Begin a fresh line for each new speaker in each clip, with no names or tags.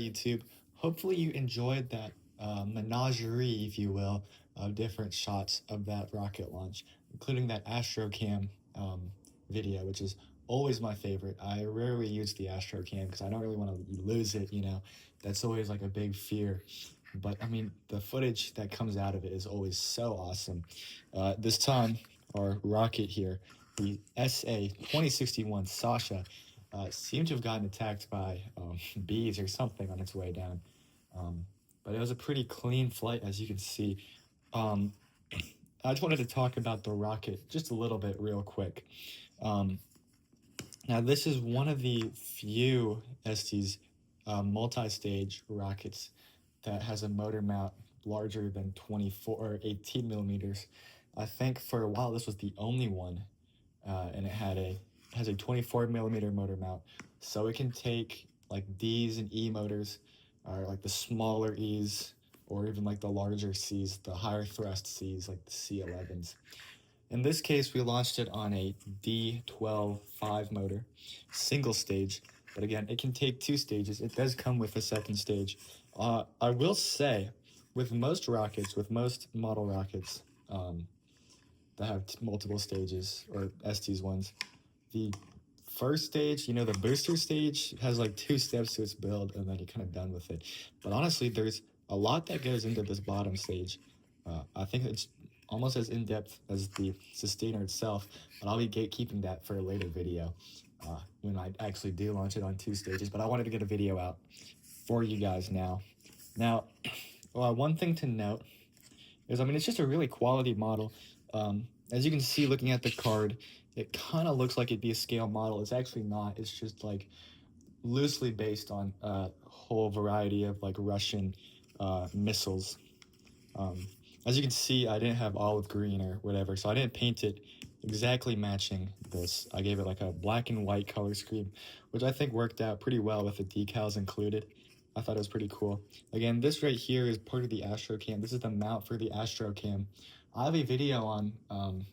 YouTube. Hopefully you enjoyed that menagerie, if you will, of different shots of that rocket launch, including that Astrocam video, which is always my favorite. I rarely use the Astrocam because I don't really want to lose it, you know. That's always like a big fear. But I mean, the footage that comes out of it is always so awesome. This time, our rocket here, the SA-2061 Sasha, seemed to have gotten attacked by bees or something on its way down. But it was a pretty clean flight, as you can see. I just wanted to talk about the rocket just a little bit real quick. Now, this is one of the few Estes multi-stage rockets that has a motor mount larger than 24 or 18 millimeters. I think for a while this was the only one, and it has a 24 millimeter motor mount, so it can take like D's and E motors, or like the smaller E's, or even like the larger C's, the higher thrust C's, like the C11s. In this case, we launched it on a D12-5 motor, single stage, but again, it can take 2 stages. It does come with a second stage. I will say, with most rockets, with most model rockets that have multiple stages, or Estes ones, the first stage, you know, the booster stage has like 2 steps to its build, and then you're kind of done with it. But honestly, there's a lot that goes into this bottom stage. I think it's almost as in-depth as the sustainer itself, but I'll be gatekeeping that for a later video when I actually do launch it on 2 stages. But I wanted to get a video out for you guys now. Now, one thing to note is, I mean, it's just a really quality model. As you can see looking at the card, it kind of looks like it'd be a scale model. It's actually not. It's just like loosely based on a whole variety of like Russian missiles. As you can see, I didn't have olive green or whatever, so I didn't paint it exactly matching this. I gave it like a black and white color scheme, which I think worked out pretty well with the decals included. I thought it was pretty cool. Again, this right here is part of the Astrocam. This is the mount for the Astrocam. I have a video on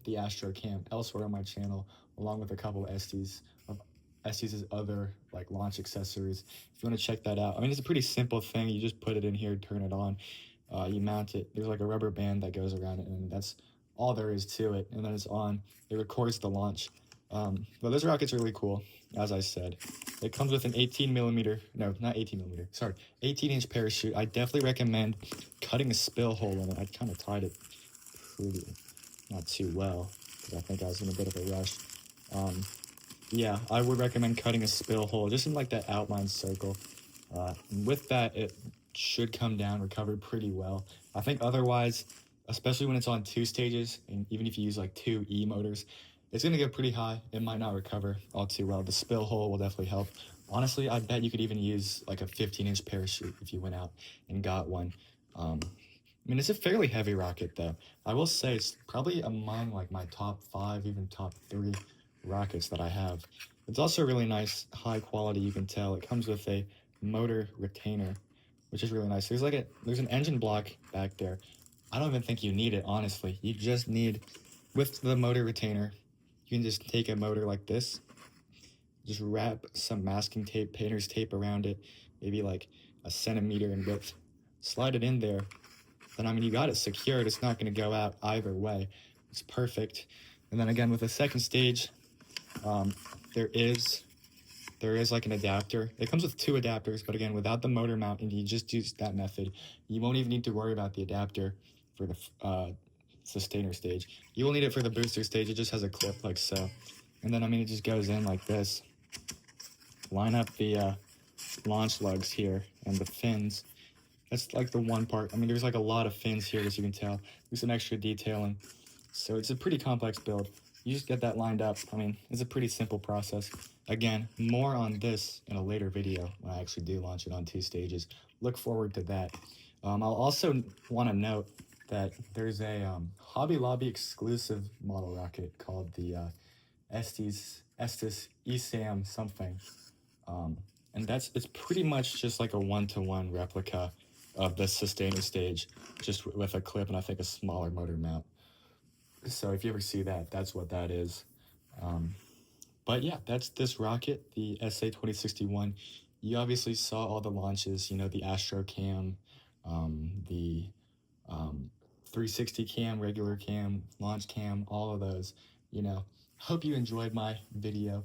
the Astrocam elsewhere on my channel, along with a couple of Estes' other like launch accessories. If you want to check that out, I mean, it's a pretty simple thing. You just put it in here, turn it on, you mount it. There's like a rubber band that goes around it, and that's all there is to it. And then it's on. It records the launch. But this rocket's really cool, as I said. It comes with an 18-inch parachute. I definitely recommend cutting a spill hole in it. I kind of tied it pretty, not too well, because I think I was in a bit of a rush. Yeah, I would recommend cutting a spill hole, just in like that outline circle. With that, it should come down recovered pretty well. I think otherwise, especially when it's on 2 stages, and even if you use like 2 E motors, it's going to go pretty high. It might not recover all too well. The spill hole will definitely help. Honestly, I bet you could even use like a 15-inch parachute if you went out and got one. I mean, it's a fairly heavy rocket, though. I will say it's probably among like my top 5, even top 3 rockets that I have. It's also really nice, high quality. You can tell it comes with a motor retainer, which is really nice. There's an engine block back there. I don't even think you need it, honestly. You just need, with the motor retainer, you can just take a motor like this, just wrap some masking tape, painter's tape around it, maybe like a centimeter in width, slide it in there. Then, I mean, you got it secured. It's not going to go out either way. It's perfect. And then again, with the second stage, there is like an adapter. It comes with 2 adapters, but again, without the motor mount, and you just use that method, you won't even need to worry about the adapter for the sustainer stage. You will need it for the booster stage. It just has a clip like so. And then, I mean, it just goes in like this. Line up the launch lugs here and the fins. That's like the one part. I mean, there's like a lot of fins here, as you can tell. There's some extra detailing. So it's a pretty complex build. You just get that lined up. I mean, it's a pretty simple process. Again, more on this in a later video when I actually do launch it on 2 stages. Look forward to that. I'll also want to note that there's a Hobby Lobby exclusive model rocket called the Estes ESAM something. And it's pretty much just like a 1-to-1 replica of the sustainer stage, just with a clip and I think a smaller motor mount. So if you ever see that, that's what that is. But yeah, that's this rocket, the SA-2061. you obviously saw all the launches, you know, the Astrocam, the 360 cam, regular cam, launch cam, all of those, you know. Hope you enjoyed my video.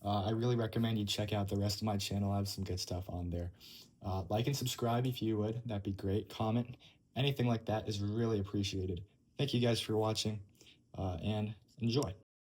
I really recommend you check out the rest of my channel. I have some good stuff on there. Like and subscribe if you would. That'd be great. Comment. Anything like that is really appreciated. Thank you guys for watching, and enjoy.